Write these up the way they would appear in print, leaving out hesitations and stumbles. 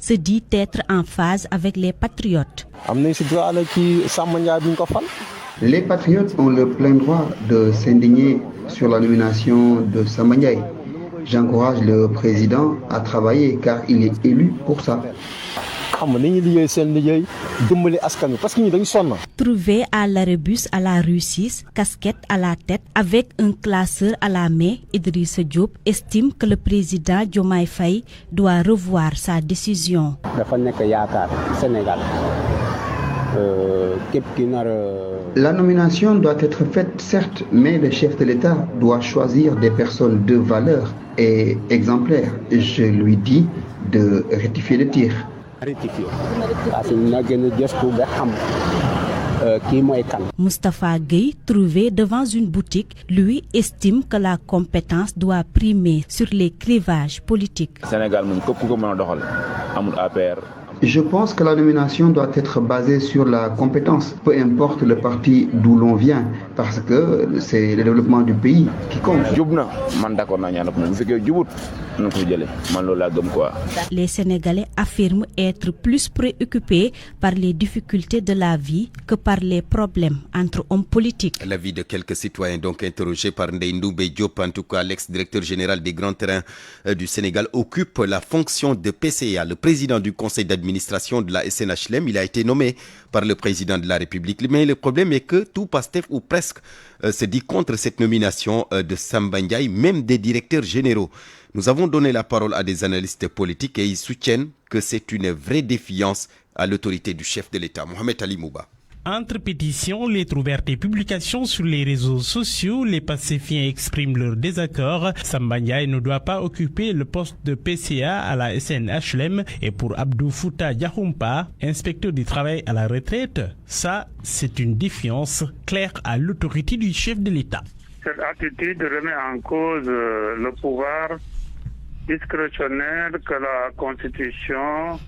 se dit être en phase avec les patriotes. Les patriotes ont le plein droit de s'indigner sur la nomination de Samba Ndiaye. J'encourage le président à travailler car il est élu pour ça. Trouvé à l'arrêt bus à la rue 6, casquette à la tête, avec un classeur à la main, Idrissa Diop estime que le président Diomaye Faye doit revoir sa décision. La nomination doit être faite, certes, mais le chef de l'État doit choisir des personnes de valeur et exemplaires. Je lui dis de rectifier le tir. Moustapha Gueye, trouvé devant une boutique, lui estime que la compétence doit primer sur les clivages politiques. Je pense que la nomination doit être basée sur la compétence, peu importe le parti d'où l'on vient, parce que c'est le développement du pays qui compte. Les Sénégalais affirment être plus préoccupés par les difficultés de la vie que par les problèmes entre hommes politiques. L'avis de quelques citoyens donc interrogés par Ndeye Ndoumbe Diop, en tout cas l'ex-directeur général des grands terrains du Sénégal, occupe la fonction de PCA, le président du conseil d'administration de la SNHLM. Il a été nommé par le président de la République. Mais le problème est que tout Pastef ou presque se dit contre cette nomination de Samba Ndiaye, même des directeurs généraux. Nous avons donné la parole à des analystes politiques et ils soutiennent que c'est une vraie défiance à l'autorité du chef de l'État, Mohamed Ali Mouba. Entre pétitions, lettres ouvertes et publications sur les réseaux sociaux, les pacifiens expriment leur désaccord. Samba Ndiaye ne doit pas occuper le poste de PCA à la SNHLM. Et pour Abdou Fouta Diakhoumpa, inspecteur du travail à la retraite, ça, c'est une défiance claire à l'autorité du chef de l'État. Cette attitude remet en cause le pouvoir discrétionnaire que la Constitution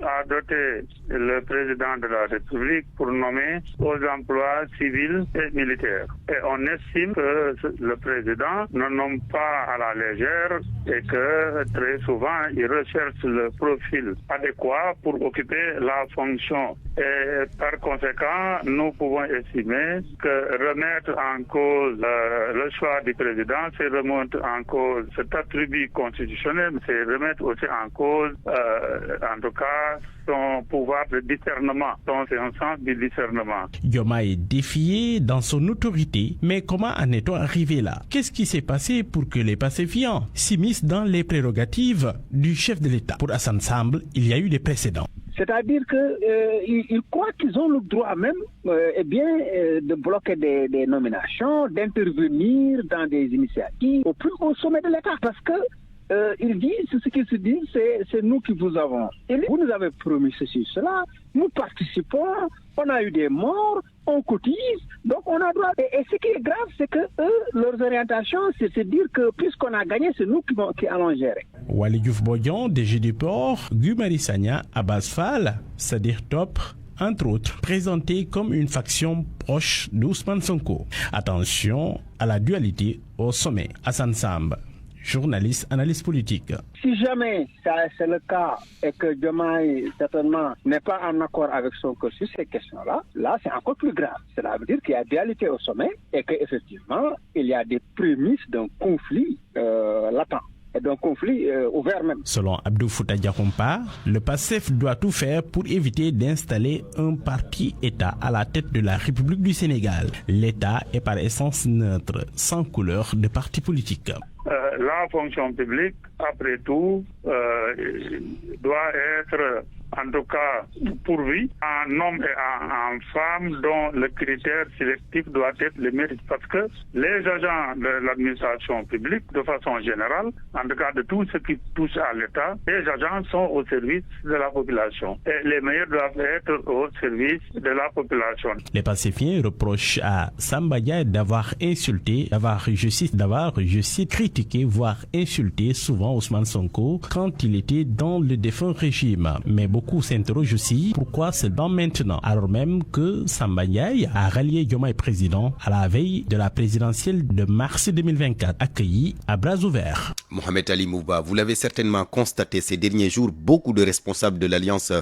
a doté le président de la République pour nommer aux emplois civils et militaires. Et on estime que le président ne nomme pas à la légère et que très souvent il recherche le profil adéquat pour occuper la fonction. Et par conséquent, nous pouvons estimer que remettre en cause le choix du président, c'est remettre en cause cet attribut constitutionnel, c'est remettre aussi en cause, en tout cas, son pouvoir de discernement, son sens du discernement. Diomaye est défié dans son autorité, mais comment en est-on arrivé là? Qu'est-ce qui s'est passé pour que les pacifiants s'immiscent dans les prérogatives du chef de l'État? Pour Hassan Samb, il y a eu des précédents. C'est-à-dire qu'ils croient qu'ils ont le droit même de bloquer des nominations, d'intervenir dans des initiatives au plus haut sommet de l'État. Parce que ils disent, ce qu'ils se disent, c'est nous qui vous avons élus. Vous nous avez promis ceci, cela, nous participons, on a eu des morts, on cotise, donc on a droit. Et ce qui est grave, c'est que eux, leurs orientations, c'est de dire que puisqu'on a gagné, c'est nous qui allons gérer. Wali Diouf Bodian, DG du Port, Guy Marius Sagna, Abbas Fall, Sadir Top, entre autres, présentés comme une faction proche d'Ousmane Sonko. Attention à la dualité au sommet. Hassan Samb, journaliste, analyste politique. Si jamais c'est le cas et que Diomaye, certainement, n'est pas en accord avec son corps sur ces questions-là, là, c'est encore plus grave. Cela veut dire qu'il y a dualité au sommet et qu'effectivement, il y a des prémices d'un conflit latent. D'un conflit ouvert même. Selon Abdou Fouta Diakhoumpa, le PASTEF doit tout faire pour éviter d'installer un parti-État à la tête de la République du Sénégal. L'État est par essence neutre, sans couleur de parti politique. La fonction publique, après tout, doit être en tout cas pourvu en hommes et en femmes dont le critère sélectif doit être le mérite. Parce que les agents de l'administration publique, de façon générale, en tout cas de tout ce qui touche à l'État, les agents sont au service de la population. Et les meilleurs doivent être au service de la population. Les pacifiens reprochent à Samba Ndiaye d'avoir insulté, je cite, critiqué, voire insulté souvent Ousmane Sonko quand il était dans le défunt régime. Mais beaucoup Beaucoup s'interrogent aussi pourquoi seulement maintenant, alors même que Samba Ndiaye a rallié Diomaye président à la veille de la présidentielle de mars 2024, accueilli à bras ouverts. Mohamed Ali Mouba, vous l'avez certainement constaté ces derniers jours, beaucoup de responsables de l'Alliance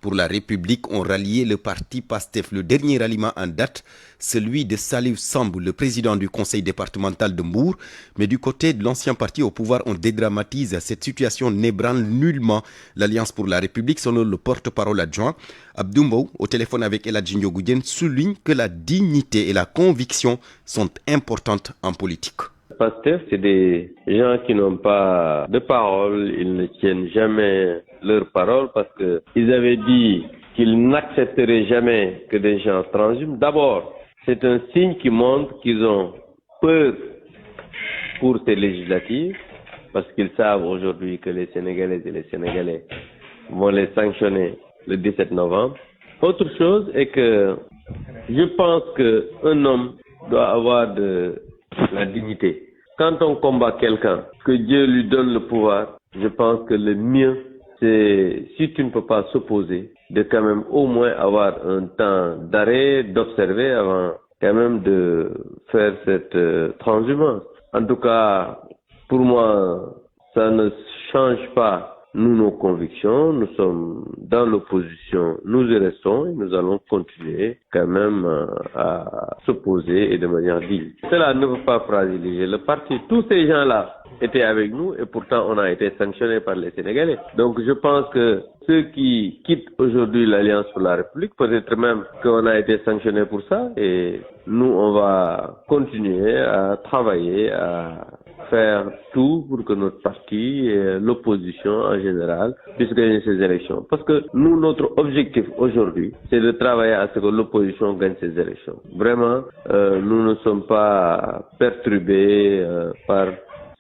pour la République ont rallié le parti PASTEF. Le dernier ralliement en date, celui de Salif Sambou, le président du conseil départemental de Mbour. Mais du côté de l'ancien parti au pouvoir, on dédramatise. Cette situation n'ébranle nullement l'Alliance pour la République, selon le porte-parole adjoint. Abdou Mbow, au téléphone avec Eladji Ndiogou, souligne que la dignité et la conviction sont importantes en politique. PASTEF, c'est des gens qui n'ont pas de parole, ils ne tiennent jamais leur parole parce que ils avaient dit qu'ils n'accepteraient jamais que des gens transhument. D'abord, c'est un signe qui montre qu'ils ont peur pour ces législatives parce qu'ils savent aujourd'hui que les Sénégalaises et les Sénégalais vont les sanctionner le 17 novembre. Autre chose est que je pense qu'un homme doit avoir de la dignité. Quand on combat quelqu'un, que Dieu lui donne le pouvoir, je pense que le mieux, c'est, si tu ne peux pas s'opposer, de quand même au moins avoir un temps d'arrêt, d'observer avant quand même de faire cette transhumance. En tout cas, pour moi, ça ne change pas nos convictions. Nous sommes dans l'opposition, nous y restons et nous allons continuer quand même à s'opposer et de manière digne. Cela ne veut pas fragiliser le parti. Tous ces gens-là étaient avec nous et pourtant on a été sanctionnés par les Sénégalais. Donc je pense que ceux qui quittent aujourd'hui l'Alliance pour la République, peut-être même qu'on a été sanctionnés pour ça et nous on va continuer à travailler, à faire tout pour que notre parti et l'opposition en général puissent gagner ces élections. Parce que nous, notre objectif aujourd'hui, c'est de travailler à ce que l'opposition gagne ces élections. Vraiment, nous ne sommes pas perturbés par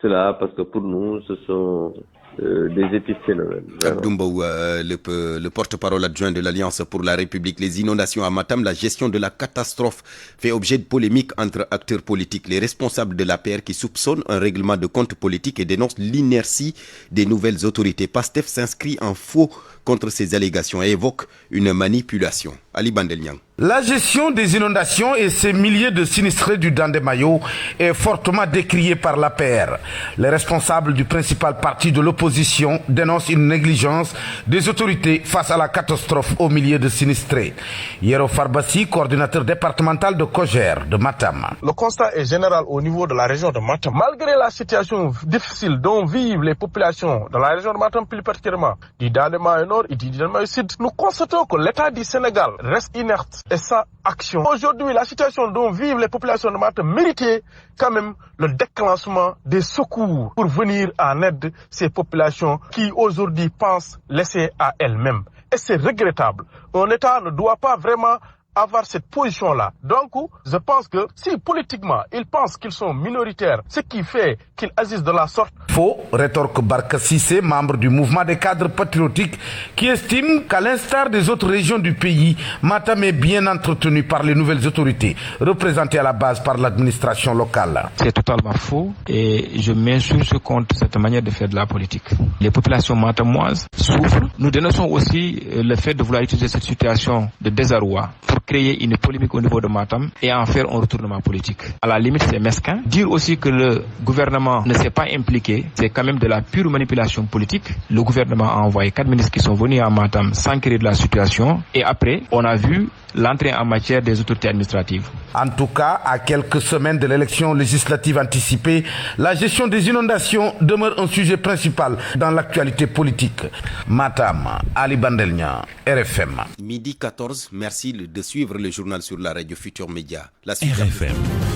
cela parce que pour nous, ce sont des épiphénomènes. Abdoumbaou, le porte-parole adjoint de l'Alliance pour la République, les inondations à Matam, la gestion de la catastrophe fait objet de polémiques entre acteurs politiques. Les responsables de l'APR qui soupçonnent un règlement de compte politique et dénoncent l'inertie des nouvelles autorités. PASTEF s'inscrit en faux contre ces allégations et évoque une manipulation. Ali Bandeliang. La gestion des inondations et ces milliers de sinistrés du Dandemayo est fortement décriée par l'APR. Les responsables du principal parti de l'opposition dénoncent une négligence des autorités face à la catastrophe aux milliers de sinistrés. Yero Farbassi, coordinateur départemental de Kogère de Matam. Le constat est général au niveau de la région de Matam. Malgré la situation difficile dont vivent les populations de la région de Matam, plus particulièrement du Dandemayo Nord et du Dandemayo Sud, nous constatons que l'État du Sénégal reste inerte et sans action. Aujourd'hui, la situation dont vivent les populations de Matam méritait quand même le déclenchement des secours pour venir en aide ces populations qui aujourd'hui pensent laisser à elles-mêmes. Et c'est regrettable. Un État ne doit pas vraiment avoir cette position-là. Donc, je pense que si politiquement, ils pensent qu'ils sont minoritaires, ce qui fait qu'ils agissent de la sorte. Faux, rétorque Barka Sissé, membre du mouvement des cadres patriotiques, qui estime qu'à l'instar des autres régions du pays, Matam est bien entretenu par les nouvelles autorités, représentées à la base par l'administration locale. C'est totalement faux et je m'insurge contre cette manière de faire de la politique. Les populations matamoises souffrent. Nous dénonçons aussi le fait de vouloir utiliser cette situation de désarroi pour créer une polémique au niveau de Matam et en faire un retournement politique. À la limite, c'est mesquin. Dire aussi que le gouvernement ne s'est pas impliqué, c'est quand même de la pure manipulation politique. Le gouvernement a envoyé 4 ministres qui sont venus à Matam s'enquérir de la situation et après, on a vu l'entrée en matière des autorités administratives. En tout cas, à quelques semaines de l'élection législative anticipée, la gestion des inondations demeure un sujet principal dans l'actualité politique. Matam, Ali Bandelnia, RFM. Midi 14, merci de suivre le journal sur la radio Futur Média. RFM,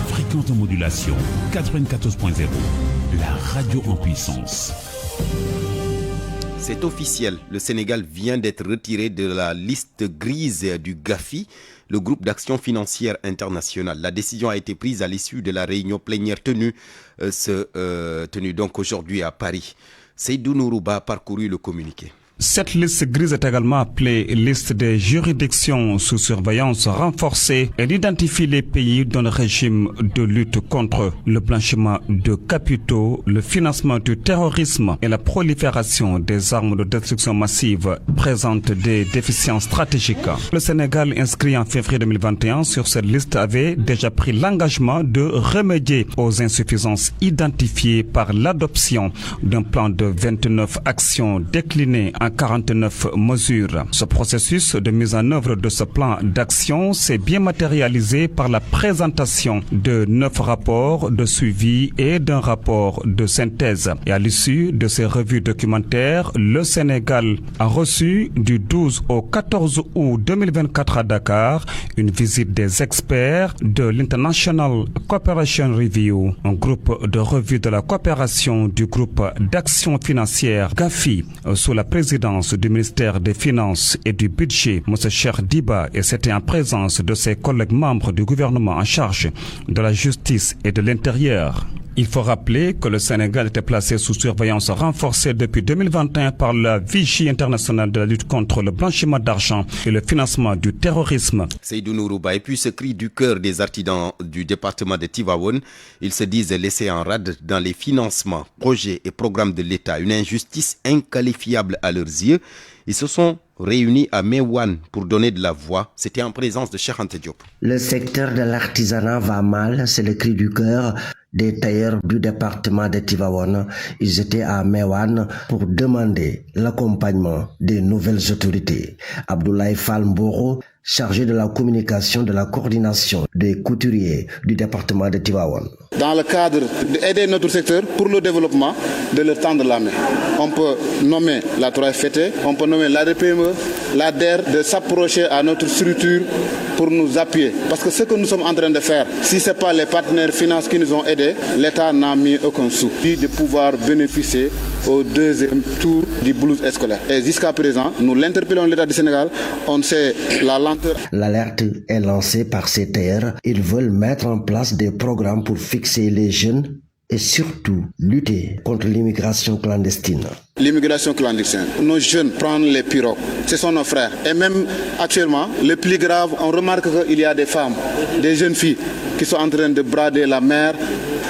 fréquente modulation, 94.0, la radio en puissance. C'est officiel, le Sénégal vient d'être retiré de la liste grise du GAFI, le groupe d'action financière internationale. La décision a été prise à l'issue de la réunion plénière tenue donc aujourd'hui à Paris. Seydou Nourouba a parcouru le communiqué. Cette liste grise est également appelée liste des juridictions sous surveillance renforcée. Elle identifie les pays dont le régime de lutte contre le blanchiment de capitaux, le financement du terrorisme et la prolifération des armes de destruction massive présentent des déficiences stratégiques. Le Sénégal, inscrit en février 2021 sur cette liste, avait déjà pris l'engagement de remédier aux insuffisances identifiées par l'adoption d'un plan de 29 actions déclinées en 49 mesures. Ce processus de mise en œuvre de ce plan d'action s'est bien matérialisé par la présentation de 9 rapports de suivi et d'un rapport de synthèse. Et à l'issue de ces revues documentaires, le Sénégal a reçu du 12 au 14 août 2024 à Dakar une visite des experts de l'International Cooperation Review, un groupe de revue de la coopération du groupe d'action financière GAFI sous la présidence du ministère des Finances et du Budget, M. Cheikh Diba, et c'était en présence de ses collègues membres du gouvernement en charge de la justice et de l'intérieur. Il faut rappeler que le Sénégal était placé sous surveillance renforcée depuis 2021 par la Vigie internationale de la lutte contre le blanchiment d'argent et le financement du terrorisme. Seydou Nourouba, et puis ce cri du cœur des artisans du département de Tivaouane, ils se disent laissés en rade dans les financements, projets et programmes de l'État. Une injustice inqualifiable à leurs yeux. Ils se sont réunis à Meouane pour donner de la voix. C'était en présence de Cheikh Anta Diop. Le secteur de l'artisanat va mal, c'est le cri du cœur des tailleurs du département de Tivaouane. Ils étaient à Meouane pour demander l'accompagnement des nouvelles autorités. Abdoulaye Fall Mboro, chargé de la communication de la coordination des couturiers du département de Tivaouane. Dans le cadre d'aider notre secteur pour le développement, de leur tendre la main. On peut nommer la 3FT, on peut nommer la RPME, l'ADER, de s'approcher à notre structure pour nous appuyer. Parce que ce que nous sommes en train de faire, si ce n'est pas les partenaires financiers qui nous ont aidés, l'État n'a mis aucun sou. De pouvoir bénéficier au deuxième tour du blouse scolaire. Et jusqu'à présent, nous l'interpellons l'État du Sénégal, on sait la lenteur. L'alerte est lancée par ces tailleurs. Ils veulent mettre en place des programmes pour fixer les jeunes et surtout lutter contre l'immigration clandestine. L'immigration clandestine, nos jeunes prennent les pirogues, ce sont nos frères. Et même actuellement, le plus grave, on remarque qu'il y a des femmes, des jeunes filles qui sont en train de brader la mer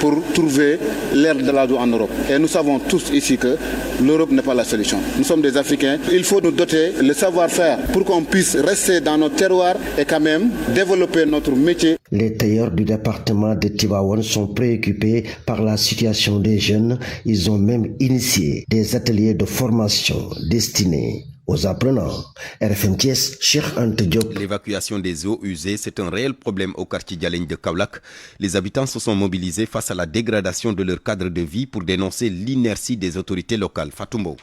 pour trouver l'air de la douane en Europe. Et nous savons tous ici que l'Europe n'est pas la solution. Nous sommes des Africains. Il faut nous doter le savoir-faire pour qu'on puisse rester dans nos terroirs et quand même développer notre métier. Les tailleurs du département de Tivaouane sont préoccupés par la situation des jeunes. Ils ont même initié des ateliers de formation destinés aux apprenants. RFM Thiès, Cheikh Anta Diop. L'évacuation des eaux usées, c'est un réel problème au quartier Dialène de Kaolack. Les habitants se sont mobilisés face à la dégradation de leur cadre de vie pour dénoncer l'inertie des autorités locales. Fatoumbo.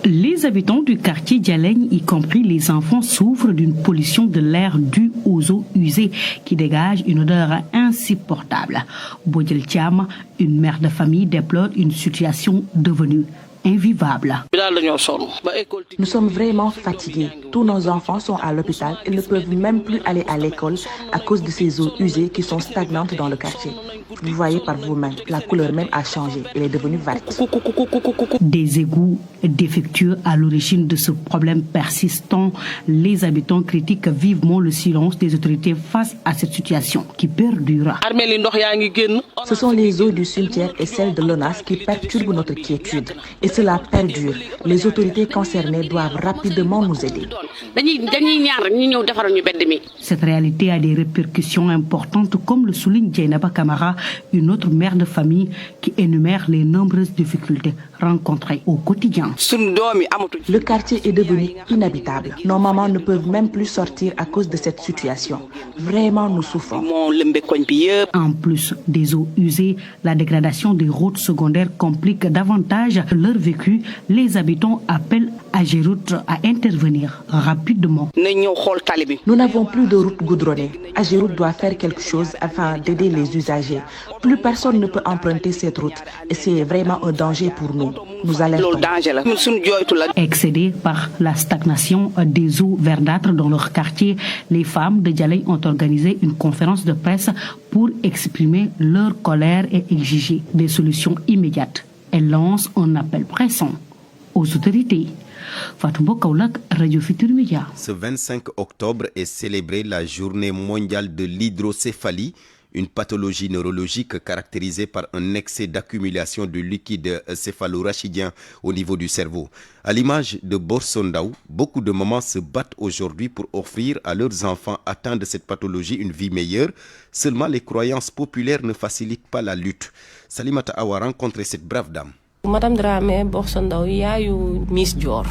Les habitants du quartier Dialène, y compris les enfants, souffrent d'une pollution de l'air due aux eaux usées qui dégagent une odeur insupportable. Bodil Thiam, une mère de famille, déplore une situation devenue invivable. Nous sommes vraiment fatigués. Tous nos enfants sont à l'hôpital et ne peuvent même plus aller à l'école à cause de ces eaux usées qui sont stagnantes dans le quartier. Vous voyez par vous-même, la couleur même a changé. Elle est devenue verte. Des égouts défectueux à l'origine de ce problème persistant. Les habitants critiquent vivement le silence des autorités face à cette situation qui perdure. Ce sont les eaux du cimetière et celles de l'ONAS qui perturbent notre quiétude. Et cela perdure. Les autorités concernées doivent rapidement nous aider. Cette réalité a des répercussions importantes, comme le souligne Djainaba Kamara, une autre mère de famille qui énumère les nombreuses difficultés rencontrées au quotidien. Le quartier est devenu inhabitable. Nos mamans ne peuvent même plus sortir à cause de cette situation. Vraiment, nous souffrons. En plus des eaux usées, la dégradation des routes secondaires complique davantage leur vécu. Les habitants appellent Ageroute à intervenir rapidement. Nous n'avons plus de route goudronnée. Ageroute doit faire quelque chose afin d'aider les usagers. Plus personne ne peut emprunter cette route et c'est vraiment un danger pour nous. Nous alertons. Excédées par la stagnation des eaux verdâtres dans leur quartier, les femmes de Dialène ont organisé une conférence de presse pour exprimer leur colère et exiger des solutions immédiates. Elles lancent un appel pressant aux autorités. Fatou Kaulak, Radio Futur Média. Ce 25 octobre est célébrée la journée mondiale de l'hydrocéphalie, une pathologie neurologique caractérisée par un excès d'accumulation de liquide céphalorachidien au niveau du cerveau. À l'image de Borsondaou, beaucoup de mamans se battent aujourd'hui pour offrir à leurs enfants atteints de cette pathologie une vie meilleure. Seulement, les croyances populaires ne facilitent pas la lutte. Salimata Awa a rencontré cette brave dame. Madame Dramé Borsondaou yaayu Miss Dior.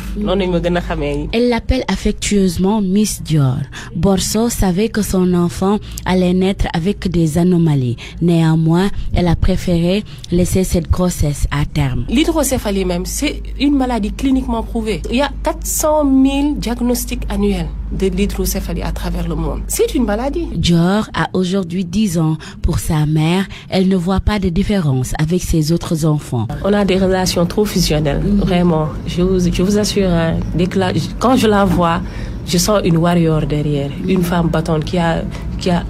Elle l'appelle affectueusement Miss Dior. Borso savait que son enfant allait naître avec des anomalies. Néanmoins, elle a préféré laisser cette grossesse à terme. L'hydrocéphalie même, c'est une maladie cliniquement prouvée. Il y a 400 000 diagnostics annuels de l'hydrocéphalie à travers le monde. C'est une maladie. Dior a aujourd'hui 10 ans. Pour sa mère, elle ne voit pas de différence avec ses autres enfants. On a des relations trop fusionnelles, vraiment. Je vous assure, hein, quand je la vois, je sens une warrior derrière, une femme battante qui a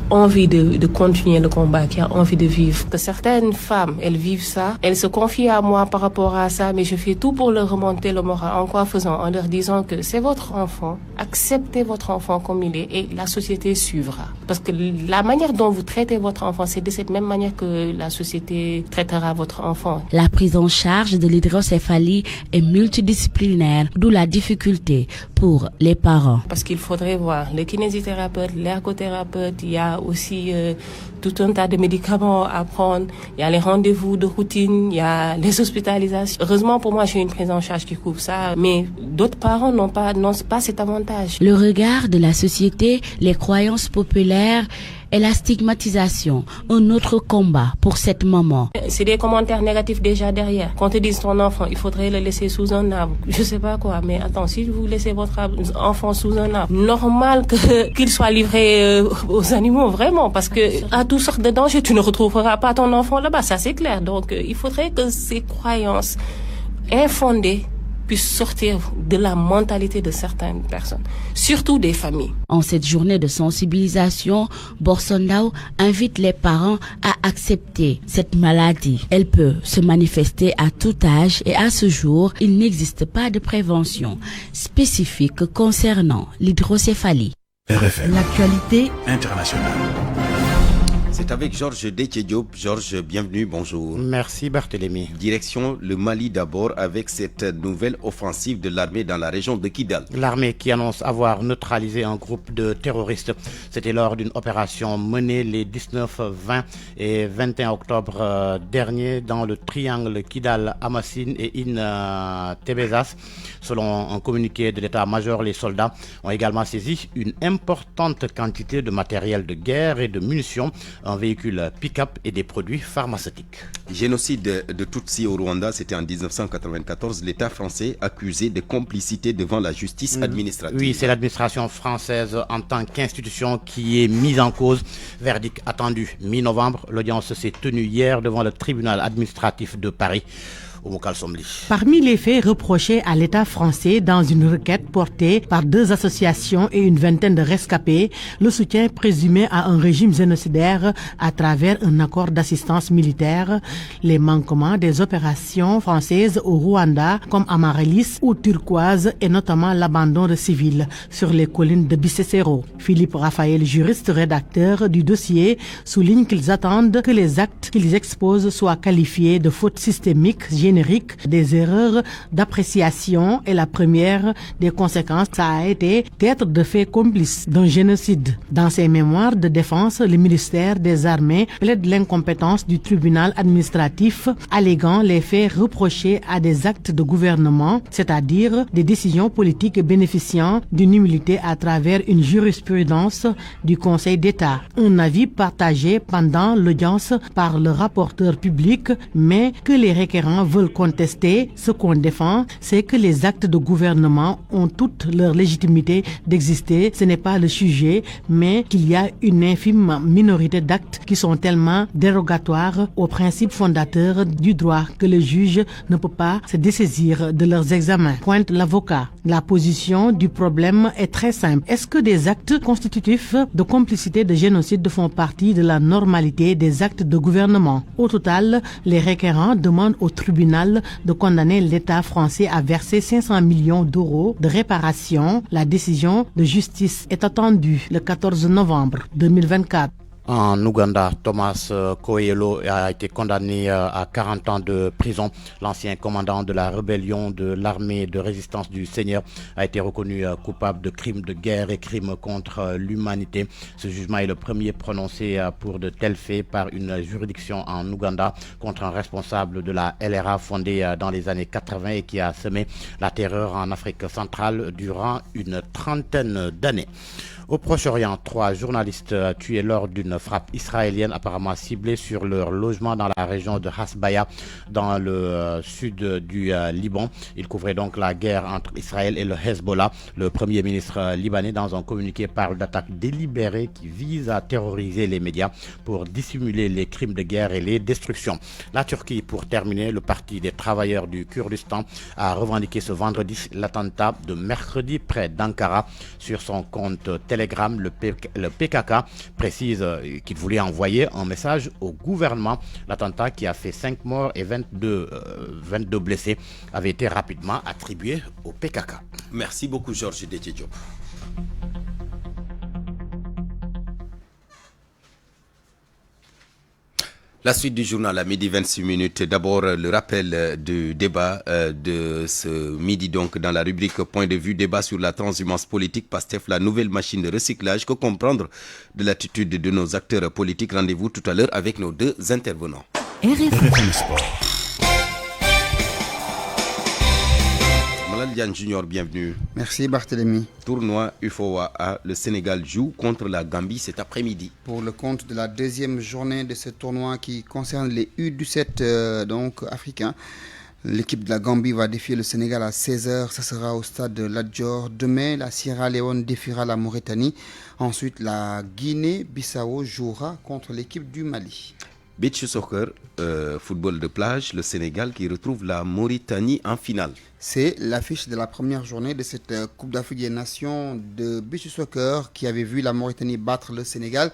envie de continuer le combat, qui a envie de vivre. Que certaines femmes, elles vivent ça, elles se confient à moi par rapport à ça, mais je fais tout pour leur remonter le moral. En quoi faisant? En leur disant que c'est votre enfant, acceptez votre enfant comme il est et la société suivra. Parce que la manière dont vous traitez votre enfant, c'est de cette même manière que la société traitera votre enfant. La prise en charge de l'hydrocéphalie est multidisciplinaire, d'où la difficulté pour les parents. Parce qu'il faudrait voir le kinésithérapeute, l'ergothérapeute, il y a aussi tout un tas de médicaments à prendre, il y a les rendez-vous de routine, il y a les hospitalisations. Heureusement pour moi, j'ai une prise en charge qui couvre ça, mais d'autres parents n'ont pas cet avantage. Le regard de la société, les croyances populaires et la stigmatisation, un autre combat pour cette maman. C'est des commentaires négatifs déjà derrière. Quand te disent ton enfant, il faudrait le laisser sous un arbre. Je sais pas quoi, mais attends, si vous laissez votre enfant sous un arbre, normal qu'il soit livré aux animaux, vraiment, parce que à toutes sortes de dangers, tu ne retrouveras pas ton enfant là-bas, ça c'est clair. Donc il faudrait que ces croyances infondées puissent sortir de la mentalité de certaines personnes, surtout des familles. En cette journée de sensibilisation, Borsondaou invite les parents à accepter cette maladie. Elle peut se manifester à tout âge et à ce jour, il n'existe pas de prévention spécifique concernant l'hydrocéphalie. RFM. L'actualité internationale. C'est avec Georges Détié-Diop. Georges, bienvenue, bonjour. Merci Barthélémy. Direction le Mali d'abord avec cette nouvelle offensive de l'armée dans la région de Kidal. L'armée qui annonce avoir neutralisé un groupe de terroristes. C'était lors d'une opération menée les 19, 20 et 21 octobre dernier dans le triangle Kidal-Amassine et In-Tebezas. Selon un communiqué de l'état-major, les soldats ont également saisi une importante quantité de matériel de guerre et de munitions, un véhicule pick-up et des produits pharmaceutiques. Génocide de Tutsi au Rwanda, c'était en 1994. L'État français accusé de complicité devant la justice administrative. Oui, c'est l'administration française en tant qu'institution qui est mise en cause. Verdict attendu mi-novembre. L'audience s'est tenue hier devant le tribunal administratif de Paris. Parmi les faits reprochés à l'État français dans une requête portée par 2 associations et une vingtaine de rescapés, le soutien présumé à un régime génocidaire à travers un accord d'assistance militaire, les manquements des opérations françaises au Rwanda comme Amaryllis ou Turquoise et notamment l'abandon de civils sur les collines de Bisesero. Philippe Raphaël, juriste rédacteur du dossier, souligne qu'ils attendent que les actes qu'ils exposent soient qualifiés de fautes systémiques, des erreurs d'appréciation et la première des conséquences, ça a été d'être de faits complices d'un génocide. Dans ses mémoires de défense, le ministère des Armées plaide l'incompétence du tribunal administratif, alléguant les faits reprochés à des actes de gouvernement, c'est-à-dire des décisions politiques bénéficiant d'une nullité à travers une jurisprudence du Conseil d'État. Un avis partagé pendant l'audience par le rapporteur public, mais que les requérants veulent contester. Ce qu'on défend, c'est que les actes de gouvernement ont toute leur légitimité d'exister. Ce n'est pas le sujet, mais qu'il y a une infime minorité d'actes qui sont tellement dérogatoires aux principes fondateurs du droit que le juge ne peut pas se dessaisir de leurs examens. Pointe l'avocat. La position du problème est très simple. Est-ce que des actes constitutifs de complicité de génocide font partie de la normalité des actes de gouvernement? Au total, les requérants demandent au tribunal tribunal de condamner l'État français à verser 500 millions d'euros de réparation. La décision de justice est attendue le 14 novembre 2024. En Ouganda, Thomas Koyelo a été condamné à 40 ans de prison. L'ancien commandant de la rébellion de l'armée de résistance du Seigneur a été reconnu coupable de crimes de guerre et crimes contre l'humanité. Ce jugement est le premier prononcé pour de tels faits par une juridiction en Ouganda contre un responsable de la LRA fondée dans les années 80 et qui a semé la terreur en Afrique centrale durant une trentaine d'années. Au Proche-Orient, 3 journalistes tués lors d'une frappe israélienne apparemment ciblée sur leur logement dans la région de Hasbaya, dans le sud du Liban. Ils couvraient donc la guerre entre Israël et le Hezbollah. Le premier ministre libanais, dans un communiqué, parle d'attaques délibérées qui visent à terroriser les médias pour dissimuler les crimes de guerre et les destructions. La Turquie, pour terminer, le Parti des travailleurs du Kurdistan a revendiqué ce vendredi l'attentat de mercredi près d'Ankara. Sur son compte Telegram, le PKK précise qu'il voulait envoyer un message au gouvernement. L'attentat, qui a fait 5 morts et 22 blessés, avait été rapidement attribué au PKK. Merci beaucoup, Georges Détié-Diop. La suite du journal à midi 26 minutes. D'abord, le rappel du débat de ce midi, donc, dans la rubrique Point de vue, débat sur la transhumance politique, PASTEF, la nouvelle machine de recyclage. Que comprendre de l'attitude de nos acteurs politiques? Rendez-vous tout à l'heure avec nos 2 intervenants. RFM Sport. Diane Junior, bienvenue. Merci Barthélémy. Tournoi UFOA, le Sénégal joue contre la Gambie cet après-midi. Pour le compte de la 2e journée de ce tournoi qui concerne les U17 donc africains, l'équipe de la Gambie va défier le Sénégal à 16h. Ça sera au stade de Lat Dior. Demain, la Sierra Leone défiera la Mauritanie. Ensuite, la Guinée-Bissau jouera contre l'équipe du Mali. Beach soccer, football de plage, le Sénégal qui retrouve la Mauritanie en finale. C'est l'affiche de la première journée de cette Coupe d'Afrique des Nations de beach soccer qui avait vu la Mauritanie battre le Sénégal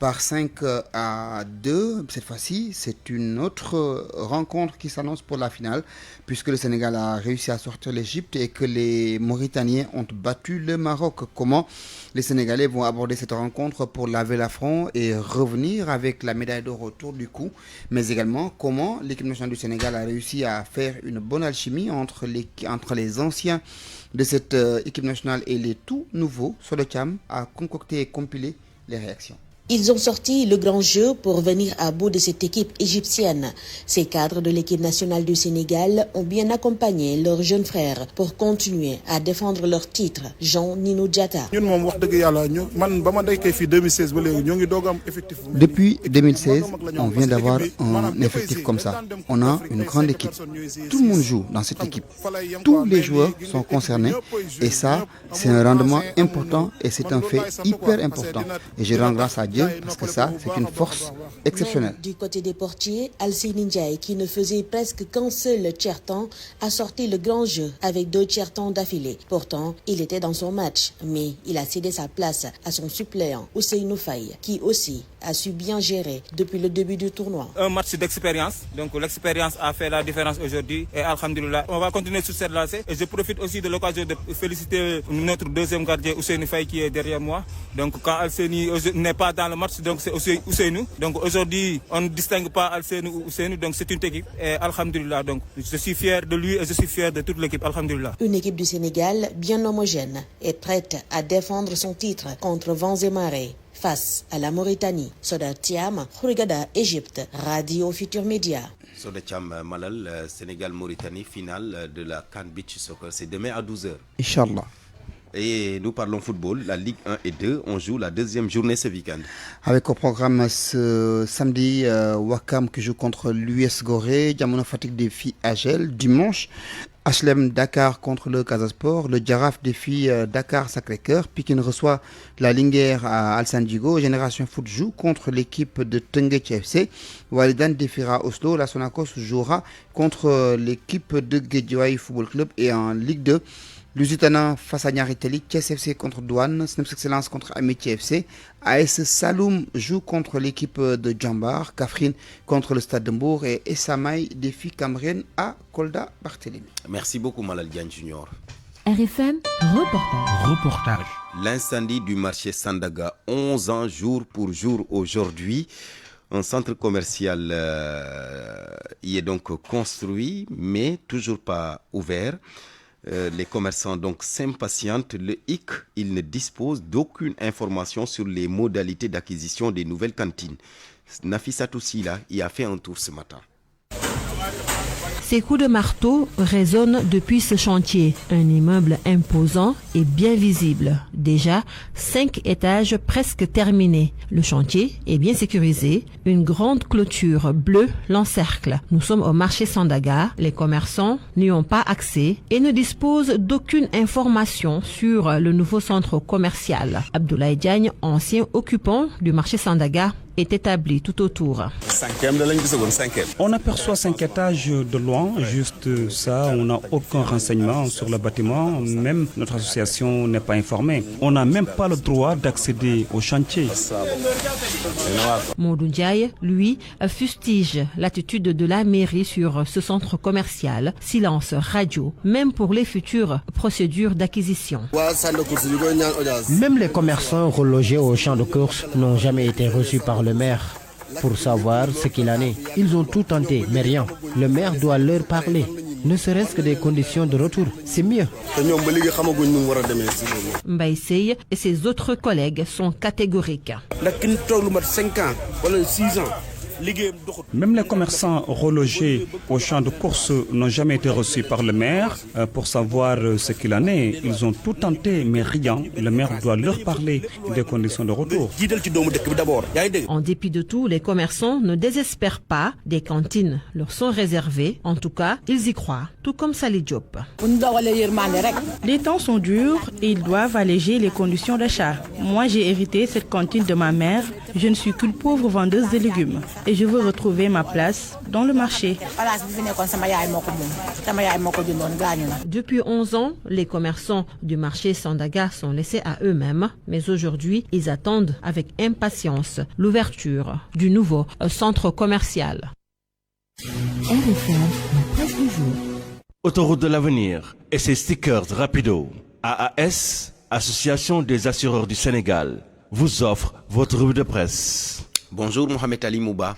par 5-2. Cette fois-ci, c'est une autre rencontre qui s'annonce pour la finale, puisque le Sénégal a réussi à sortir l'Égypte et que les Mauritaniens ont battu le Maroc. Comment les Sénégalais vont aborder cette rencontre pour laver l'affront et revenir avec la médaille d'or autour du cou, mais également comment l'équipe nationale du Sénégal a réussi à faire une bonne alchimie entre les anciens de cette équipe nationale et les tout nouveaux. Sodocam a concocté et compilé les réactions. Ils ont sorti le grand jeu pour venir à bout de cette équipe égyptienne. Ces cadres de l'équipe nationale du Sénégal ont bien accompagné leurs jeunes frères pour continuer à défendre leur titre. Jean Nino Diatta. Depuis 2016, on vient d'avoir un effectif comme ça. On a une grande équipe. Tout le monde joue dans cette équipe. Tous les joueurs sont concernés et ça, c'est un rendement important et c'est un fait hyper important. Et je rends grâce à Dieu parce que ça, c'est une force exceptionnelle. Même du côté des portiers, Alcine Ndiaye, qui ne faisait presque qu'un seul tiers-temps, a sorti le grand jeu avec 2 tiers-temps d'affilée. Pourtant, il était dans son match, mais il a cédé sa place à son suppléant, Ousseynou Faye, qui aussi a su bien gérer depuis le début du tournoi. Un match d'expérience, donc l'expérience a fait la différence aujourd'hui et alhamdoulilah, on va continuer sur cette lancée et je profite aussi de l'occasion de féliciter notre deuxième gardien Ousseynou Faye qui est derrière moi. Donc quand Alcine n'est pas dans le match, donc c'est aussi Ousseynou. Donc aujourd'hui, on ne distingue pas Alcine ou Ousseynou, donc c'est une équipe et alhamdoulilah, donc je suis fier de lui et je suis fier de toute l'équipe, alhamdoulilah. Une équipe du Sénégal bien homogène et prête à défendre son titre contre vents et marées. Face à la Mauritanie, Soda Thiam, Khourigada, Égypte, Radio Futur Média. Soda Thiam Malal, Sénégal-Mauritanie, finale de la CAN Beach Soccer. C'est demain à 12h. Inch'Allah. Et nous parlons football, la Ligue 1 et 2, on joue la 2e journée ce week-end. Avec au programme ce samedi, Wakam qui joue contre l'US Gorée, Diamono Fatick défie Agel. Dimanche, HLM Dakar contre le Casasport, le Giraffe défie Dakar Sacré-Cœur, Pikine reçoit la Linguère à Alassane Djigo, Génération Foot joue contre l'équipe de Teungueth FC, Walidan défiera Oslo, la Sonacos jouera contre l'équipe de Guédiawaye Football Club et en Ligue 2, Lusitana face à Niariteli, Thiès FC contre Douane, Snaps Excellence contre Amitié FC, AS Saloum joue contre l'équipe de Djambar, Kafrine contre le Stade de Mbour et Essamay défie Cameroun à Kolda Barthélémy. Merci beaucoup Malal Diagne Junior. RFM, reportage. L'incendie du marché Sandaga, 11 ans jour pour jour aujourd'hui. Un centre commercial y est donc construit, mais toujours pas ouvert. Les commerçants donc s'impatientent. Le HIC, il ne dispose d'aucune information sur les modalités d'acquisition des nouvelles cantines. Nafissatou Sila y a fait un tour ce matin. Ces coups de marteau résonnent depuis ce chantier. Un immeuble imposant et bien visible. Déjà, 5 étages presque terminés. Le chantier est bien sécurisé. Une grande clôture bleue l'encercle. Nous sommes au marché Sandaga. Les commerçants n'y ont pas accès et ne disposent d'aucune information sur le nouveau centre commercial. Abdoulaye Diagne, ancien occupant du marché Sandaga, est établi tout autour. On aperçoit 5 étages de loin, juste ça, on n'a aucun renseignement sur le bâtiment, même notre association n'est pas informée. On n'a même pas le droit d'accéder au chantier. Modou Ndiaye, lui, fustige l'attitude de la mairie sur ce centre commercial. Silence radio, même pour les futures procédures d'acquisition. Même les commerçants relogés au champ de course n'ont jamais été reçus par le maire pour savoir ce qu'il en est. Ils ont tout tenté, mais rien. Le maire doit leur parler. Ne serait-ce que des conditions de retour, c'est mieux. Mbaye Seye et ses autres collègues sont catégoriques. 5 ans, 6 ans. Même les commerçants relogés au champ de course n'ont jamais été reçus par le maire pour savoir ce qu'il en est. Ils ont tout tenté, mais rien. Le maire doit leur parler des conditions de retour. En dépit de tout, les commerçants ne désespèrent pas. Des cantines leur sont réservées. En tout cas, ils y croient, tout comme Sali Diop. Les temps sont durs et ils doivent alléger les conditions d'achat. Moi, j'ai hérité cette cantine de ma mère. Je ne suis qu'une pauvre vendeuse de légumes. Et je veux retrouver ma place dans le marché. Depuis 11 ans, les commerçants du marché Sandaga sont laissés à eux-mêmes. Mais aujourd'hui, ils attendent avec impatience l'ouverture du nouveau centre commercial. Autoroute de l'avenir et ses stickers rapido. AAS, Association des assureurs du Sénégal, vous offre votre revue de presse. Bonjour Mohamed Ali Mouba.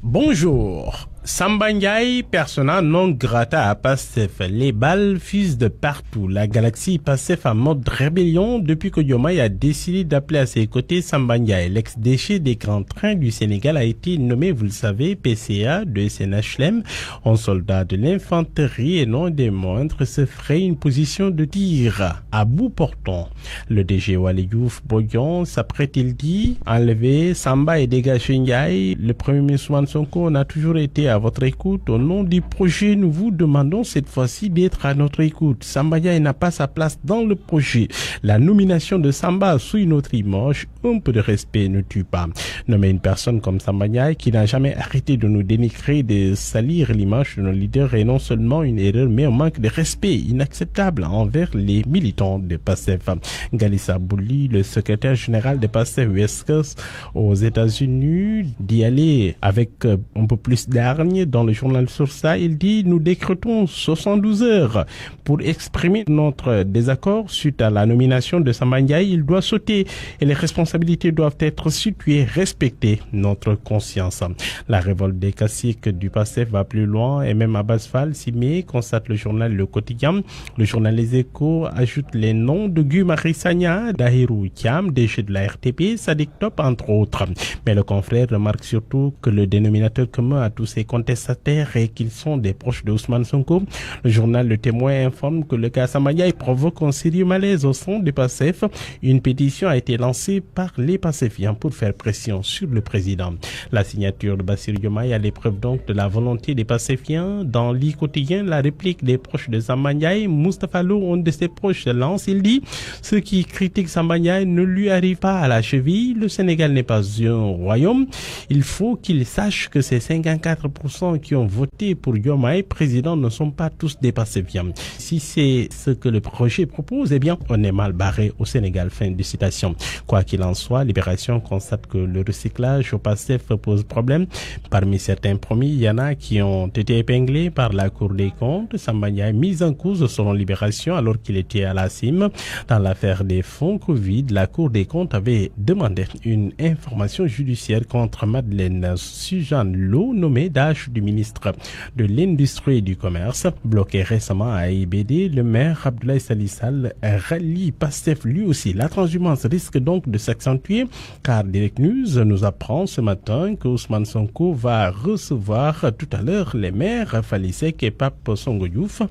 Bonjour. Samba Ndiaye, persona non grata à Pastef. Les balles fusent de partout. La galaxie Pastef en mode rébellion depuis que Diomaye a décidé d'appeler à ses côtés Samba Ndiaye. L'ex-déchet des grands trains du Sénégal a été nommé, vous le savez, PCA de SNHLM. Un soldat de l'infanterie et non des moindres se ferait une position de tir à bout portant. Le DG Waly Diouf Bodian s'apprête, il dit, enlever Samba et dégager Ndiaye. Le premier ministre Ousmane Sonko a toujours été à votre écoute. Au nom du projet, nous vous demandons cette fois-ci d'être à notre écoute. Samba Ndiaye n'a pas sa place dans le projet. La nomination de Samba sous une autre image, un peu de respect ne tue pas. Nommer une personne comme Samba Ndiaye qui n'a jamais arrêté de nous dénigrer, de salir l'image de nos leaders est non seulement une erreur, mais un manque de respect inacceptable envers les militants de PASTEF. Galissa Bouli, le secrétaire général de PASTEF West Coast aux États-Unis, d'y aller avec un peu plus d'hargne dans le journal sur ça. Il dit, nous décrétons 72 heures pour exprimer notre désaccord suite à la nomination de Samba Ndiaye. Il doit sauter et les responsabilités doivent être situées, respectées notre conscience. La révolte des caciques du PASTEF va plus loin et même Abbas Fall s'y met, constate le journal Le Quotidien. Le journal Les Échos ajoute les noms de Guy Marius Sagna, Dahirou Thiam, DG de la RTP, Sadiq Top entre autres. Mais le confrère remarque surtout que le dénominateur commun à tous ces contestataires est qu'ils sont des proches de Ousmane Sonko. Le journal Le Témoin informe que le cas Samba Ndiaye provoque un sérieux malaise au sein du PASTEF. Une pétition a été lancée par les PASTEFiens pour faire pression sur le président. La signature de Bassirou Diomaye à l'épreuve donc de la volonté des PASTEFiens. Dans l'I quotidien, la réplique des proches de Samba Ndiaye, Moustapha Lo, un de ses proches, lance, il dit, ceux qui critiquent Samba Ndiaye ne lui arrivent pas à la cheville. Le Sénégal n'est pas un royaume. Il faut qu'il sache que ces 54% 80% qui ont voté pour Diomaye président ne sont pas tous des pacifiants. Si c'est ce que le projet propose, eh bien, on est mal barré au Sénégal. Fin de citation. Quoi qu'il en soit, Libération constate que le recyclage au PASTEF pose problème. Parmi certains promis, il y en a qui ont été épinglés par la Cour des comptes. Samba Ndiaye mise en cause selon Libération alors qu'il était à la cime. Dans l'affaire des fonds Covid, la Cour des comptes avait demandé une information judiciaire contre Madeleine Suzanne Lo, nommée DAGE du ministre de l'Industrie et du Commerce. Bloqué récemment à AIBD, le maire Abdoulaye Salissal rallie PASTEF lui aussi. La transhumance risque donc de s'accentuer car Direct News nous apprend ce matin que Ousmane Sonko va recevoir tout à l'heure les maires Falisek et Pape Songo Diouf.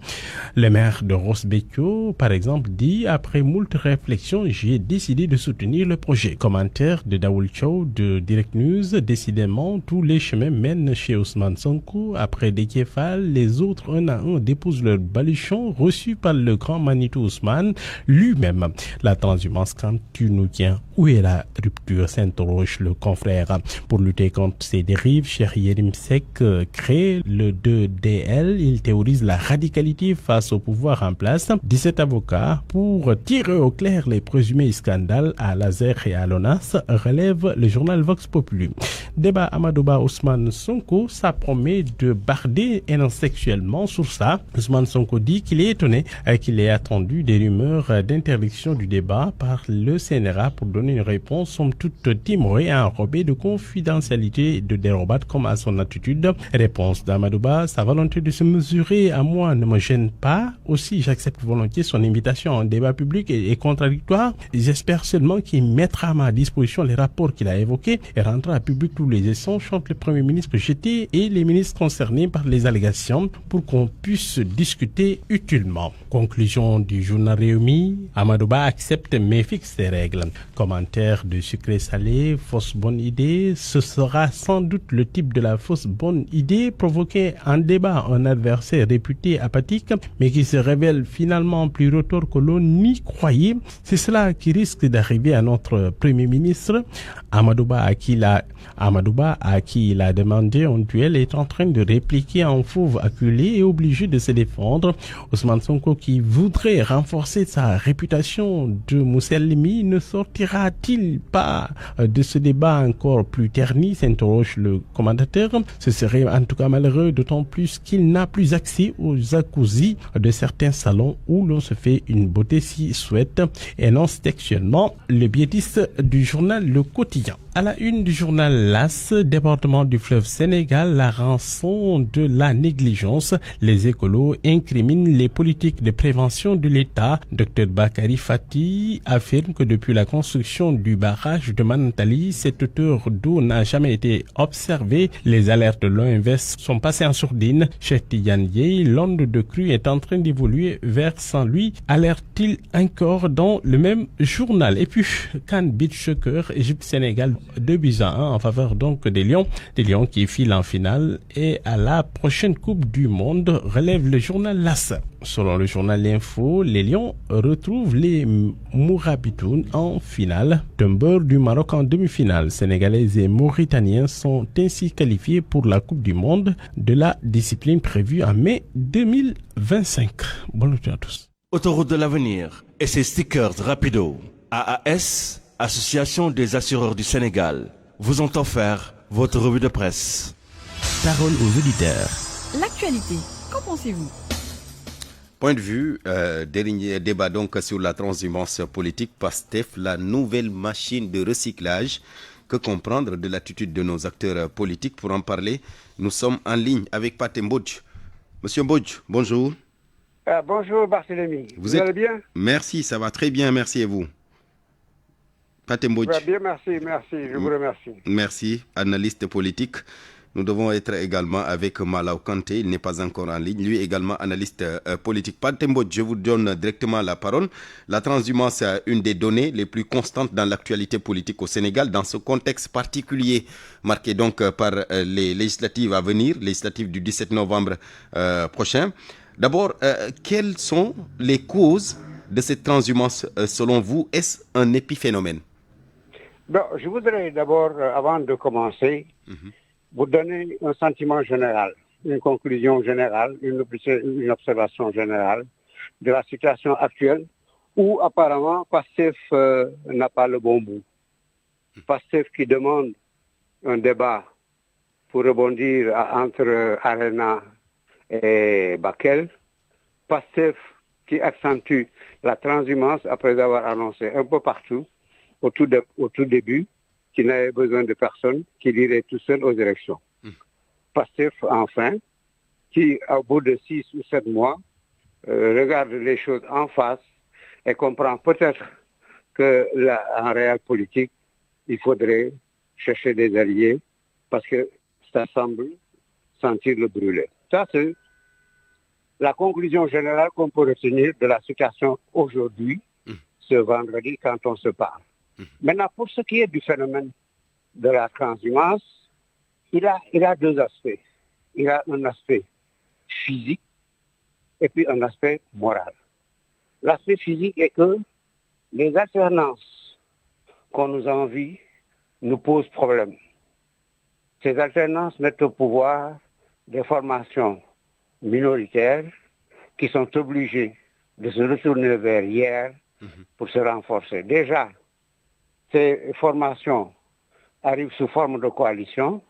Le maire de Ross Béthio, par exemple, dit après moult réflexions, j'ai décidé de soutenir le projet. Commentaire de Daoul Chow de Direct News. Décidément, tous les chemins mènent chez Ousmane Sonko. Après Déthié Fall, les autres un à un déposent leur baluchon reçu par le grand Manitou Ousmane lui-même. La transhumance, quand tu nous tiens, où est la rupture, s'interroge le confrère. Pour lutter contre ces dérives, Cheikh Yérim Seck crée le 2DL. Il théorise la radicalité face au pouvoir en place. 17 avocats pour tirer au clair les présumés scandales à Lazer et à l'ONAS, relève le journal Vox Populi. Débat Amadouba Ousmane Sonko, ça promet de barder sexuellement sur ça. Ousmane Sonko dit qu'il est étonné qu'il ait attendu des rumeurs d'interdiction du débat par le CNRA pour donner une réponse somme toute timorée et enrobée de confidentialité et de dérobade comme à son attitude. Réponse d'Amadouba, sa volonté de se mesurer à moi ne me gêne pas. Aussi, j'accepte volontiers son invitation en débat public est contradictoire. J'espère seulement qu'il mettra à ma disposition les rapports qu'il a évoqués et rendra à public tous les échanges entre le Premier ministre jeté et les ministres concernés par les allégations pour qu'on puisse discuter utilement. Conclusion du journal Réumi, Amadouba accepte mais fixe ses règles. Commentaire de Sucré Salé, fausse bonne idée, ce sera sans doute le type de la fausse bonne idée provoquer en débat un adversaire réputé apathique mais qui se révèle finalement plus retors que l'on n'y croyait. C'est cela qui risque d'arriver à notre Premier ministre. Amadouba à qui il a demandé un duel est en train de répliquer en fauve acculé et obligé de se défendre. Ousmane Sonko qui voudrait renforcer sa réputation de Mousselimi ne sortira-t-il pas de ce débat encore plus terni, s'interroge le commentateur. Ce serait en tout cas malheureux, d'autant plus qu'il n'a plus accès aux jacuzzi de certains salons où l'on se fait une beauté si souhaite, énonce textuellement le biétiste du journal Le Quotidien. À la une du journal LAS, département du fleuve Sénégal, la rançon de la négligence. Les écolos incriminent les politiques de prévention de l'État. Dr Bakary Fati affirme que depuis la construction du barrage de Manantali, cette hauteur d'eau n'a jamais été observée. Les alertes de l'OMS sont passées en sourdine. Cheikh Tidiane Dièye, l'onde de crue est en train d'évoluer vers sans lui, alerte-t-il encore dans le même journal. Et puis, CAN Beach Soccer, Égypte-Sénégal 2-1 en faveur donc des Lions qui filent en finale et à la prochaine Coupe du Monde, relève le journal LAS. Selon le journal L'Info, les Lions retrouvent les Mourabitoun en finale. Tumber du Maroc en demi-finale. Sénégalais et Mauritaniens sont ainsi qualifiés pour la Coupe du Monde de la discipline prévue en mai 2025. Bonne nuit à tous. Autoroute de l'avenir et ses stickers rapido. AAS, Association des assureurs du Sénégal, vous ont offert votre revue de presse. Parole aux auditeurs. L'actualité, qu'en pensez-vous? Point de vue, dernier débat donc sur la transhumance politique, PASTEF, la nouvelle machine de recyclage. Que comprendre de l'attitude de nos acteurs politiques? Pour en parler, nous sommes en ligne avec Pathé Mbodj. Monsieur Mbodj, bonjour. Bonjour Barthélémy, vous allez bien? Merci, ça va très bien, merci et vous? Pathé Mbodj. Bien, merci, je vous remercie. Merci, analyste politique. Nous devons être également avec Malaw Kanté, il n'est pas encore en ligne, lui également analyste politique. Pathé Mbodj, je vous donne directement la parole. La transhumance est une des données les plus constantes dans l'actualité politique au Sénégal, dans ce contexte particulier marqué donc par les législatives à venir, législatives du 17 novembre prochain. D'abord, quelles sont les causes de cette transhumance selon vous? Est-ce un épiphénomène? Je voudrais d'abord, avant de commencer, vous donnez un sentiment général, une conclusion générale, une observation générale de la situation actuelle où apparemment Pastef n'a pas le bon bout. Pastef qui demande un débat pour rebondir entre Arena et Bakel. Pastef qui accentue la transhumance après avoir annoncé un peu partout, au tout début, qu'il n'avait besoin de personne, qu'il irait tout seul aux élections. Pastef, enfin, qui, au bout de 6 ou 7 mois, regarde les choses en face et comprend peut-être qu'en réel politique, il faudrait chercher des alliés parce que ça semble sentir le brûler. Ça, c'est la conclusion générale qu'on peut retenir de la situation aujourd'hui, ce vendredi, quand on se parle. Maintenant, pour ce qui est du phénomène de la transhumance, il a deux aspects. Il a un aspect physique et puis un aspect moral. L'aspect physique est que les alternances qu'on nous envie nous posent problème. Ces alternances mettent au pouvoir des formations minoritaires qui sont obligées de se retourner vers hier pour se renforcer. Déjà, ces formations arrivent sous forme de coalition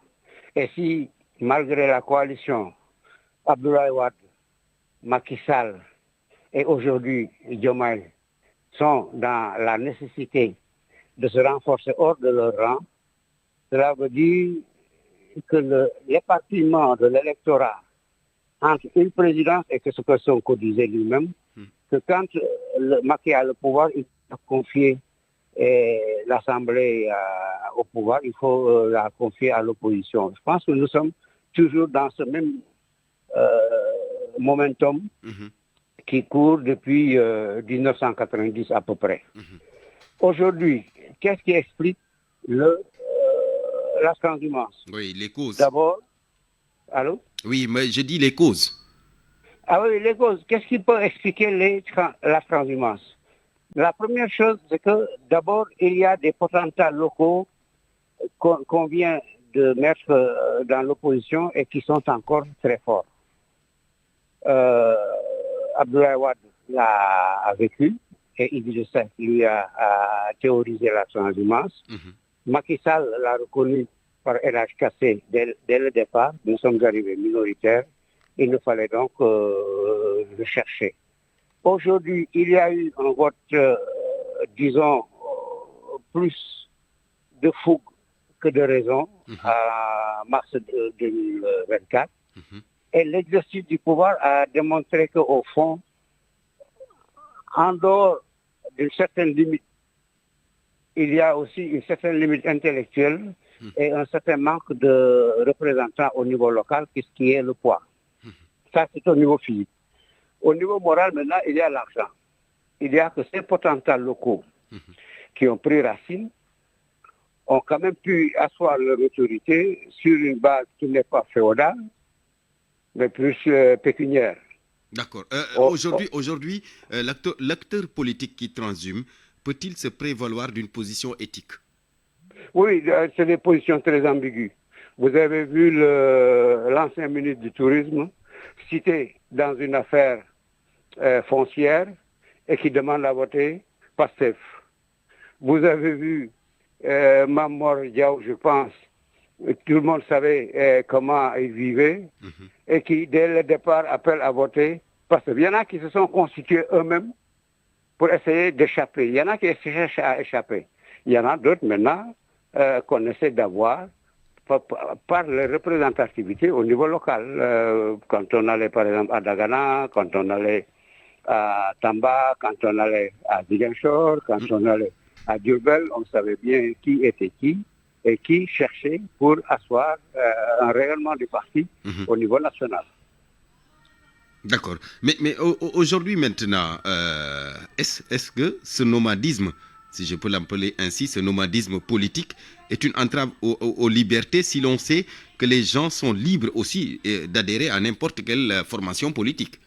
et si, malgré la coalition, Abdoulaye Wade, Macky Sall et aujourd'hui Diomaye sont dans la nécessité de se renforcer hors de leur rang, cela veut dire que l'éparpillement de l'électorat entre une présidence et que ce que Sonko disait lui-même, que quand Macky a le pouvoir, il faut confier l'Assemblée au pouvoir, il faut la confier à l'opposition. Je pense que nous sommes toujours dans ce même momentum qui court depuis 1990 à peu près. Aujourd'hui, qu'est-ce qui explique la transhumance? Oui, les causes. D'abord, allô? Oui, mais je dis les causes. Ah oui, les causes. Qu'est-ce qui peut expliquer la transhumance? La première chose, c'est que d'abord, il y a des potentats locaux qu'on vient de mettre dans l'opposition et qui sont encore très forts. Abdoulaye Wade l'a vécu et Idrissa Seck lui a théorisé la transhumance. Macky Sall l'a reconnu par LH Kassé dès le départ. Nous sommes arrivés minoritaires. Il nous fallait donc le chercher. Aujourd'hui, il y a eu un vote, disons, plus de fougue que de raison à mars 2024. Et l'exercice du pouvoir a démontré qu'au fond, en dehors d'une certaine limite, il y a aussi une certaine limite intellectuelle et un certain manque de représentants au niveau local, qui est le poids. Ça, c'est au niveau physique. Au niveau moral, maintenant, il y a l'argent. Il y a que ces potentats locaux qui ont pris racine ont quand même pu asseoir leur autorité sur une base qui n'est pas féodale, mais plus pécuniaire. D'accord. Aujourd'hui, l'acteur politique qui transhume, peut-il se prévaloir d'une position éthique? Oui, c'est des positions très ambiguës. Vous avez vu l'ancien ministre du Tourisme cité dans une affaire foncière et qui demande à voter Pastef. Vous avez vu Mamor Diaw, je pense, tout le monde savait comment il vivait et qui, dès le départ, appelle à voter Pastef. Il y en a qui se sont constitués eux-mêmes pour essayer d'échapper. Il y en a qui cherchent à échapper. Il y en a d'autres maintenant qu'on essaie d'avoir par la représentativité au niveau local. Quand on allait par exemple à Dagana, quand on allait à Tamba, quand on allait à Ziguinchor, quand on allait à Diourbel, on savait bien qui était qui et qui cherchait pour asseoir un rayonnement du parti au niveau national. D'accord. Mais aujourd'hui maintenant, est-ce que ce nomadisme, si je peux l'appeler ainsi, ce nomadisme politique est une entrave aux libertés si l'on sait que les gens sont libres aussi d'adhérer à n'importe quelle formation politique?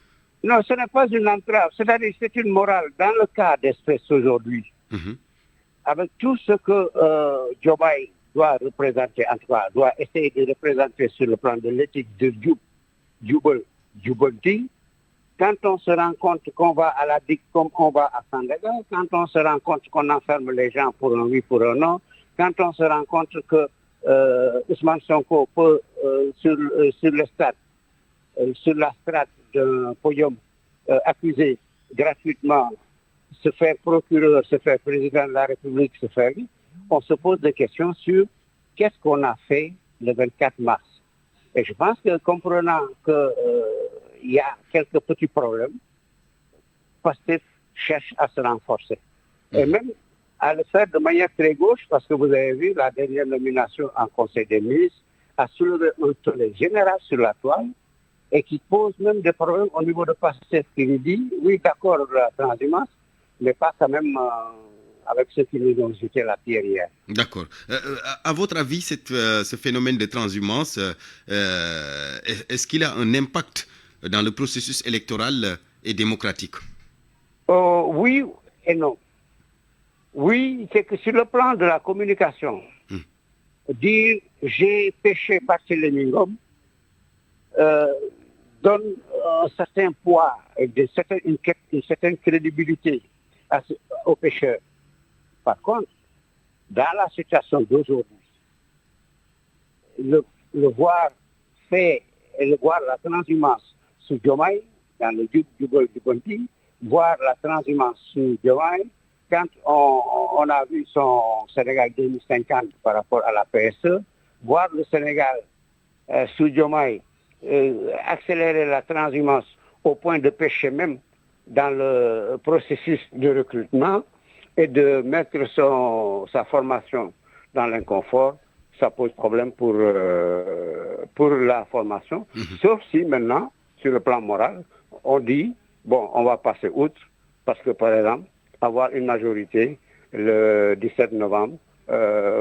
Non, ce n'est pas une entrave, c'est-à-dire c'est une morale. Dans le cas d'espèce aujourd'hui, avec tout ce que Diomaye doit représenter, en tout cas, doit essayer de représenter sur le plan de l'éthique de Djubolti. Quand on se rend compte qu'on va à la DIC comme on va à Sandaga, quand on se rend compte qu'on enferme les gens pour un oui, pour un non, quand on se rend compte que Ousmane Sonko peut, sur le stade, sur la strate d'un podium, accuser gratuitement, se faire procureur, se faire président de la République, se faire... On se pose des questions sur qu'est-ce qu'on a fait le 24 mars. Et je pense que comprenant qu'il y a quelques petits problèmes, Pastef cherche à se renforcer. Et même à le faire de manière très gauche, parce que vous avez vu la dernière nomination en Conseil des ministres a soulevé un tollé général sur la toile et qui pose même des problèmes au niveau de Pastef qui lui dit, oui d'accord la transhumance, mais pas quand même avec ceux qui nous ont jeté la pierre hier. D'accord. À votre avis, ce phénomène de transhumance, est-ce qu'il a un impact dans le processus électoral et démocratique? Oui et non. Oui, c'est que sur le plan de la communication, dire j'ai péché Barthélémy Ngom donne un certain poids et une certaine crédibilité aux pécheurs. Par contre, dans la situation d'aujourd'hui, le voir fait et le voir la transhumance sous Diomaye, dans le Djibouti, voir la transhumance sous Diomaye, quand on a vu son Sénégal 2050 par rapport à la PSE, voir le Sénégal sous Diomaye accélérer la transhumance au point de pécher même dans le processus de recrutement et de mettre sa formation dans l'inconfort, ça pose problème pour la formation. Sauf si maintenant, sur le plan moral, on dit, bon, on va passer outre, parce que par exemple, avoir une majorité le 17 novembre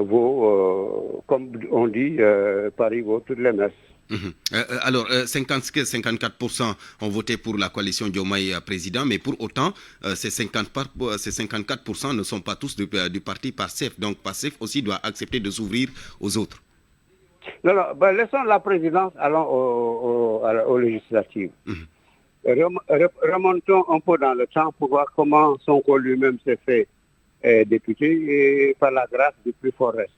vaut, comme on dit, Paris vaut toutes les messes. Alors, 54% ont voté pour la coalition Diomaye président, mais pour autant, ces 54% ne sont pas tous du parti Pastef. Donc, Pastef aussi doit accepter de s'ouvrir aux autres. Non, laissons la présidence, allons aux législatives. Remontons un peu dans le temps pour voir comment Sonko lui-même s'est fait député et par la grâce du plus fort reste.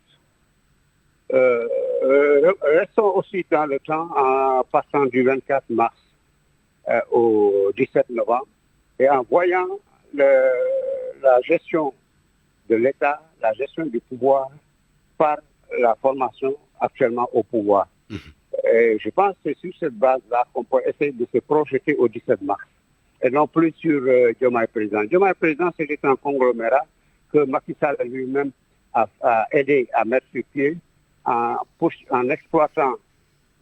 Restons aussi dans le temps en passant du 24 mars au 17 novembre et en voyant la gestion de l'État, la gestion du pouvoir par la formation actuellement au pouvoir. Et je pense que c'est sur cette base-là qu'on peut essayer de se projeter au 17 mars et non plus sur Diomaye président. Diomaye président, c'était un conglomérat que Macky Sall lui-même a aidé à mettre sur pied en exploitant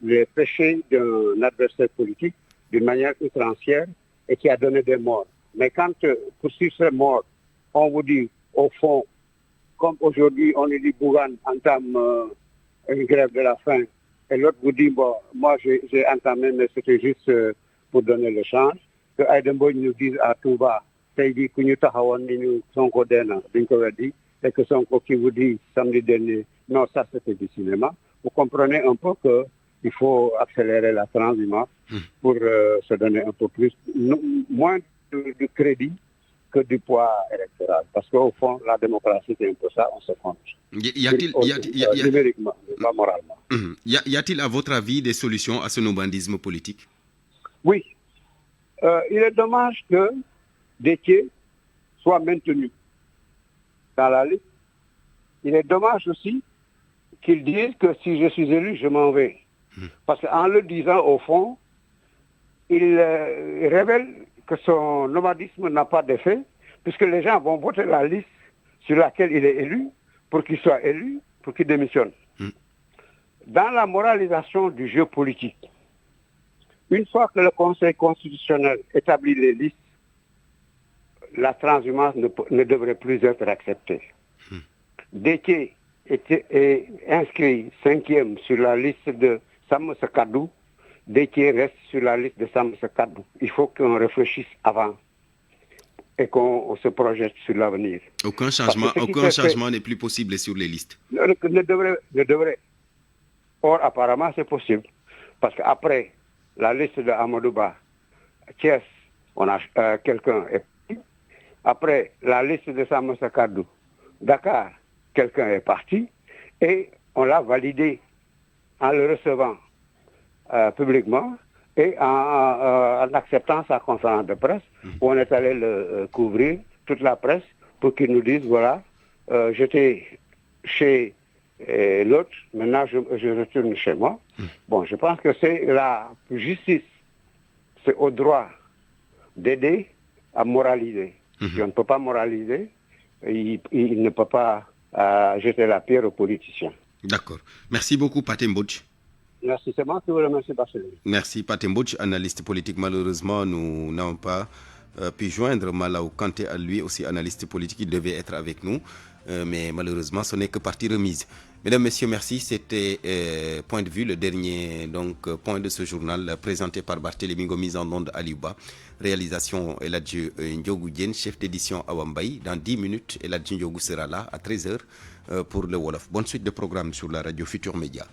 les péchés d'un adversaire politique d'une manière outrancière et qui a donné des morts. Mais quand pour ces morts, on vous dit, au fond, comme aujourd'hui on nous dit Bougane entame une grève de la faim, et l'autre vous dit, bon, moi j'ai entamé, mais c'était juste pour donner le change, que Aïdembo nous dise à tout va, c'est dit que nous avons dit Sonko Dena, et que Sonko qui vous dit samedi dernier, non, ça c'était du cinéma. Vous comprenez un peu qu'il faut accélérer la transhumance pour se donner un peu plus, moins de crédit que du poids électoral. Parce qu'au fond, la démocratie, c'est un peu ça, on se compte. Numériquement, pas moralement. Y a-t-il, à votre avis, des solutions à ce nomadisme politique? Oui. Il est dommage que Déthié soit maintenu dans la liste. Il est dommage aussi qu'ils disent que si je suis élu, je m'en vais. Parce qu'en le disant, au fond, il révèle que son nomadisme n'a pas d'effet, puisque les gens vont voter la liste sur laquelle il est élu, pour qu'il soit élu, pour qu'il démissionne. Dans la moralisation du jeu politique, une fois que le Conseil constitutionnel établit les listes, la transhumance ne devrait plus être acceptée. Déthié est inscrit 5e sur la liste de Sambisa Kadou, Déthié reste sur la liste de Sambisa Kadou. Il faut qu'on réfléchisse avant. et qu'on se projette sur l'avenir. Aucun changement n'est plus possible sur les listes. Ne devrait. Or, apparemment, c'est possible. Parce qu'après la liste de Amadouba, Thiès, on a quelqu'un est parti. Après la liste de Samosa Kadou, Dakar, quelqu'un est parti. Et on l'a validé en le recevant publiquement et en acceptant sa conférence de presse, où on est allé le couvrir, toute la presse, pour qu'ils nous disent, voilà, j'étais chez l'autre, maintenant je retourne chez moi. Bon, je pense que c'est la justice, c'est au droit d'aider à moraliser. Si on ne peut pas moraliser, il ne peut pas jeter la pierre aux politiciens. D'accord. Merci beaucoup, Pathé Mbodj. Merci, c'est moi qui vous remercie, Barcelone. Merci, Pathé Mbodj, analyste politique. Malheureusement, nous n'avons pas pu joindre Malaw Kanté, à lui aussi analyste politique. Il devait être avec nous, mais malheureusement, ce n'est que partie remise. Mesdames, Messieurs, merci. C'était Point de vue, le dernier point de ce journal présenté par Barthélémy Gomis en onde à Liuba. Réalisation Eladji Ndiogou Diène, chef d'édition Awambaï. Dans 10 minutes, Eladji Ndiogou sera là à 13h pour le Wolof. Bonne suite de programme sur la radio Futur Média.